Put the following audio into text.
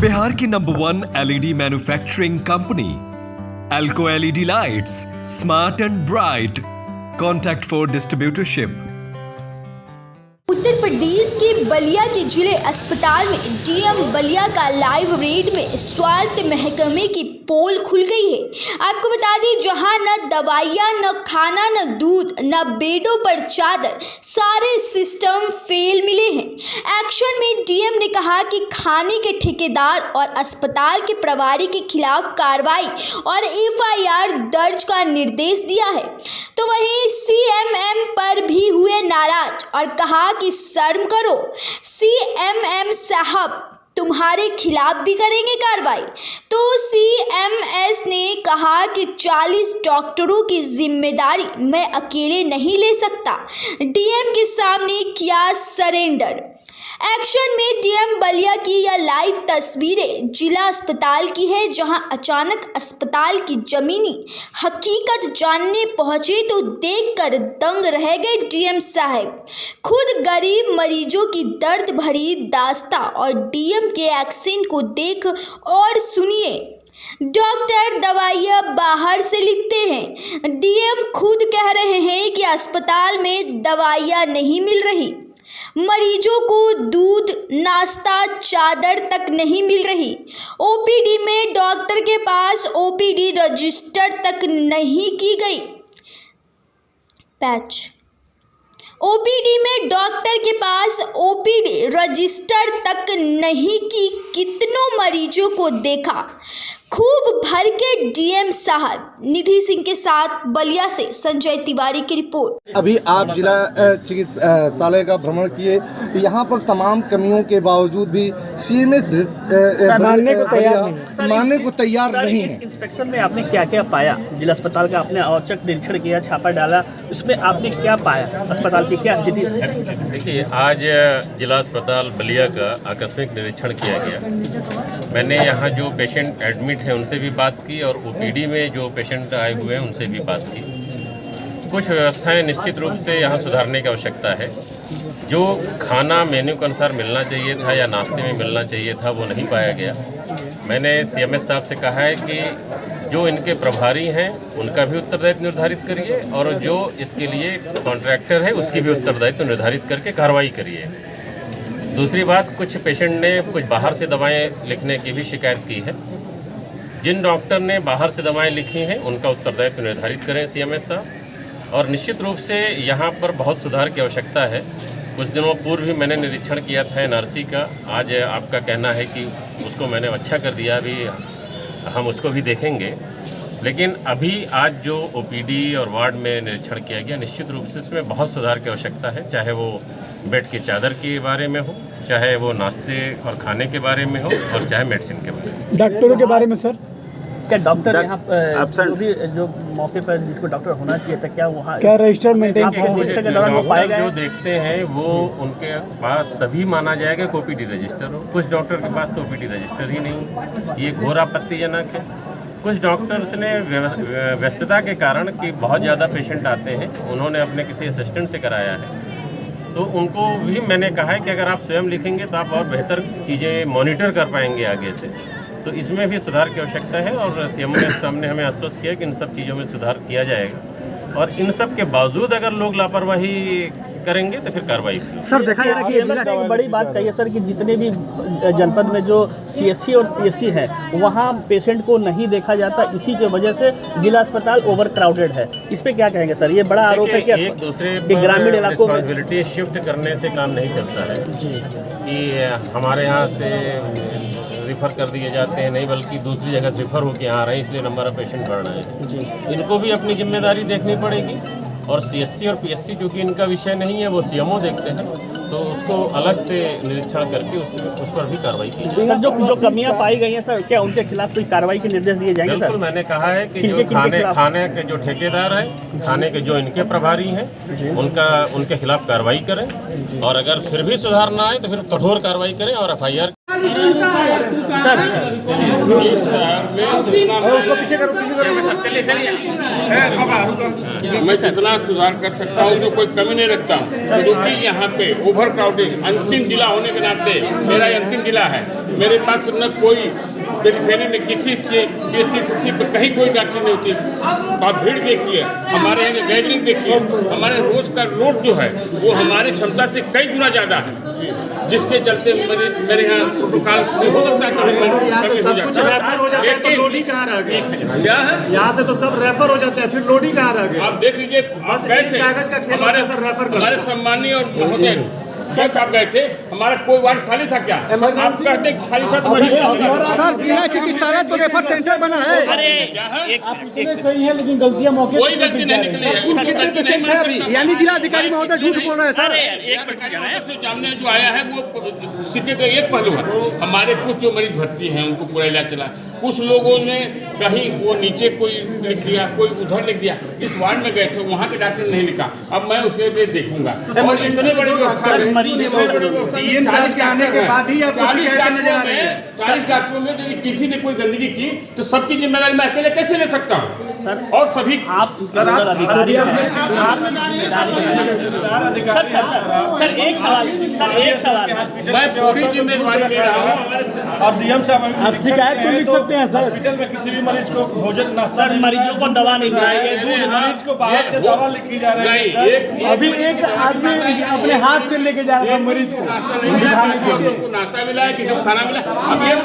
बिहार की number 1 LED manufacturing company Elco LED lights, smart and bright. Contact for distributorship. Uttar Pradesh के बलिया के जिले अस्पताल में डीएम बलिया का लाइव रेड में स्वास्थ्य महकमे की पोल खुल गई है। आपको बता दें, जहां न दवाइयां, न खाना, न दूध, न बेडों पर चादर, सारे सिस्टम फेल मिले हैं। एक्शन में डीएम ने कहा कि खाने के ठेकेदार और अस्पताल के प्रभारी के खिलाफ कार्रवाई और एफआईआर दर्ज का निर्देश दिया है। तो वहीं सीएमएम पर भी हुए नाराज और कहा कि शर्म करो सीएमएम साहब, तुम्हारे खिलाफ भी करेंगे कार्रवाई। तो सीएमएस ने कहा कि 40 डॉक्टरों की जिम्मेदारी मैं अकेले नहीं ले सकता। डीएम के सामने किया सरेंडर। एक्शन में डीएम बलिया की यह लाइव तस्वीरें जिला अस्पताल की है, जहां अचानक अस्पताल की जमीनी हकीकत जानने पहुंचे तो देखकर दंग रह गए डीएम साहब। खुद गरीब मरीजों की दर्द भरी दास्तां और डीएम के एक्शन को देख और सुनिए। डॉक्टर दवाइयाँ बाहर से लिखते हैं। डीएम खुद कह रहे हैं कि अस्पताल में दवाइयाँ नहीं मिल रही, मरीजों को दूध, नाश्ता, चादर तक नहीं मिल रही। ओपीडी में डॉक्टर के पास ओपीडी रजिस्टर तक नहीं की गई। ओपीडी में डॉक्टर के पास ओपीडी रजिस्टर तक नहीं की। कितनों मरीजों को देखा खूब भर के डीएम साहब। निधि सिंह के साथ बलिया से संजय तिवारी की रिपोर्ट। अभी आप जिला चिकित्सालय का भ्रमण किए, यहाँ पर तमाम कमियों के बावजूद भी सीएमएस मानने को तैयार नहीं है। इंस्पेक्शन में आपने क्या क्या पाया? जिला अस्पताल का आपने औचक निरीक्षण किया, छापा डाला, उसमें आपने क्या पाया? अस्पताल की क्या स्थिति? देखिए, आज जिला अस्पताल बलिया का आकस्मिक निरीक्षण किया गया। मैंने यहाँ जो पेशेंट एडमिट हैं उनसे भी बात की और ओपीडी में जो पेशेंट आए हुए हैं उनसे भी बात की। कुछ व्यवस्थाएं निश्चित रूप से यहाँ सुधारने की आवश्यकता है। जो खाना मेन्यू के अनुसार मिलना चाहिए था या नाश्ते में मिलना चाहिए था, वो नहीं पाया गया। मैंने सीएमएस साहब से कहा है कि जो इनके प्रभारी हैं उनका भी उत्तरदायित्व निर्धारित करिए और जो इसके लिए कॉन्ट्रैक्टर है उसकी भी उत्तरदायित्व निर्धारित करके कार्रवाई करिए। दूसरी बात, कुछ पेशेंट ने कुछ बाहर से दवाएं लिखने की भी शिकायत की है। जिन डॉक्टर ने बाहर से दवाएं लिखी हैं उनका उत्तरदायित्व निर्धारित करें सीएमएस साहब। और निश्चित रूप से यहाँ पर बहुत सुधार की आवश्यकता है। कुछ दिनों पूर्व भी मैंने निरीक्षण किया था एनआरसी का। आज आपका कहना है कि उसको मैंने अच्छा कर दिया, अभी हम उसको भी देखेंगे। लेकिन अभी आज जो ओपीडी और वार्ड में निरीक्षण किया गया, निश्चित रूप से इसमें बहुत सुधार की आवश्यकता है। चाहे वो बेड की चादर के बारे में हो, चाहे वो नाश्ते और खाने के बारे में हो, और चाहे मेडिसिन के बारे में। डॉक्टरों के बारे में सर, क्या डॉक्टर यहाँ जो मौके पर जिसको डॉक्टर होना चाहिए था, क्या वहाँ क्या रजिस्टर मेंटेन के दौरान वो पाए गए? जो देखते हैं वो उनके पास तभी माना जाएगा कि ओपीडी रजिस्टर हो। कुछ डॉक्टर के पास तो ओपीडी रजिस्टर ही नहीं। ये घोर आपत्तिजनक है। कुछ डॉक्टर्स ने व्यस्तता के कारण कि बहुत ज़्यादा पेशेंट आते हैं, उन्होंने अपने किसी असिस्टेंट से कराया है। तो उनको भी मैंने कहा है कि अगर आप स्वयं लिखेंगे तो आप और बेहतर चीज़ें मॉनिटर कर पाएंगे आगे से। तो इसमें भी सुधार की आवश्यकता है और सीएम ने सामने हमें आश्वस्त किया कि इन सब चीज़ों में सुधार किया जाएगा। और इन सब के बावजूद अगर लोग लापरवाही करेंगे तो फिर कार्रवाई सर देखा जा रहा है कि एक बड़ी बात कही है सर कि जितने भी जनपद में जो सीएससी और पीएससी है वहाँ पेशेंट को नहीं देखा जाता। इसी की वजह से जिला अस्पताल ओवर क्राउडेड है। इस पे क्या कहेंगे सर? ये बड़ा आरोप है कि एक दूसरे ग्रामीण इलाकों में रिस्पांसिबिलिटी शिफ्ट करने से काम नहीं चलता है जी, कि हमारे यहाँ से रिफ़र कर दिए जाते हैं, नहीं बल्कि दूसरी जगह से रिफ़र होकर यहाँ आ रहे हैं, इसलिए नंबर ऑफ पेशेंट बढ़ रहे हैं जी। इनको भी अपनी जिम्मेदारी देखनी पड़ेगी। और सीएससी और पीएससी क्योंकि इनका विषय नहीं है, वो सीएमओ देखते हैं, तो उसको अलग से निरीक्षण करके उस पर भी कार्रवाई की जाए। सर, जो कमियां पाई गई हैं सर, क्या उनके खिलाफ कोई कार्रवाई के निर्देश दिए जाएंगे? बिल्कुल, मैंने कहा है कि जो खाने के जो ठेकेदार हैं, खाने के जो इनके प्रभारी हैं, उनके खिलाफ कार्रवाई करें। और अगर फिर भी सुधार ना आए तो फिर कठोर कार्रवाई करें और एफआईआर। सर उसको पीछे करो, मैं इतना सुधार कर सकता हूँ तो कोई कमी नहीं रखता हूँ, क्योंकि यहाँ पे ओवर क्राउड प्रदेश अंतिम जिला होने के नाते मेरा अंतिम जिला है। मेरे पास न कोई पेरीफेरी में किसी पर कहीं कोई डॉक्टर नहीं होती। आप भीड़ देखिए, हमारे यहाँ की गैदरिंग देखिए, हमारे रोज का लोड जो है वो हमारी क्षमता से कई गुना ज़्यादा है, जिसके चलते मेरे यहाँ प्रोटोकॉल नहीं हो सकता है। क्या है यहाँ से तो सब रेफर हो जाते हैं, फिर लोडी कहाँ रह गए? आप देख लीजिए, हमारे सम्मानीय और महोदय सर साहब गए थे, हमारा कोई वार्ड खाली था क्या? आप कहते खाली था तो सर जिला चिकित्सालय तो रेफर सेंटर बना है। आप इतने सही है लेकिन गलतियां मौके कोई गलती नहीं निकली है। कुल कितने पेशेंट है अभी? यानी जिला अधिकारी महोदय झूठ बोल रहे हैं सर। सामने जो आया है वो सिक्के का एक पहलू है। हमारे कुछ जो मरीज भर्ती हैं उनको पूरा इलाज चला, कुछ लोगों ने कहीं वो नीचे कोई लिख दिया, कोई उधर लिख दिया। जिस वार्ड में गए थे वहाँ के डॉक्टर नहीं लिखा, अब मैं उसके लिए देखूंगा। इतने बड़े मरीज 40 डॉक्टरों में यदि किसी ने कोई गंदगी की तो सबकी जिम्मेदारी मैं अकेले कैसे ले सकता हूँ? और सभी आप एक सवाल मैं पूरी जिम्मेदारी ले रहा हूँ। और डीएम साहब आप शिकायत तो लिख सकते हैं सर। हॉस्पिटल में किसी भी मरीज को भोजन नाश्ता सर मरीजों को दवा नहीं मिलाई है, मरीज को बाहर से दवा लिखी जा रही है। अभी एक आदमी अपने हाथ से लेके जा रहा था मरीज को बिठाने के लिए। नाश्ता मिला है, किसी को खाना मिला। अब ये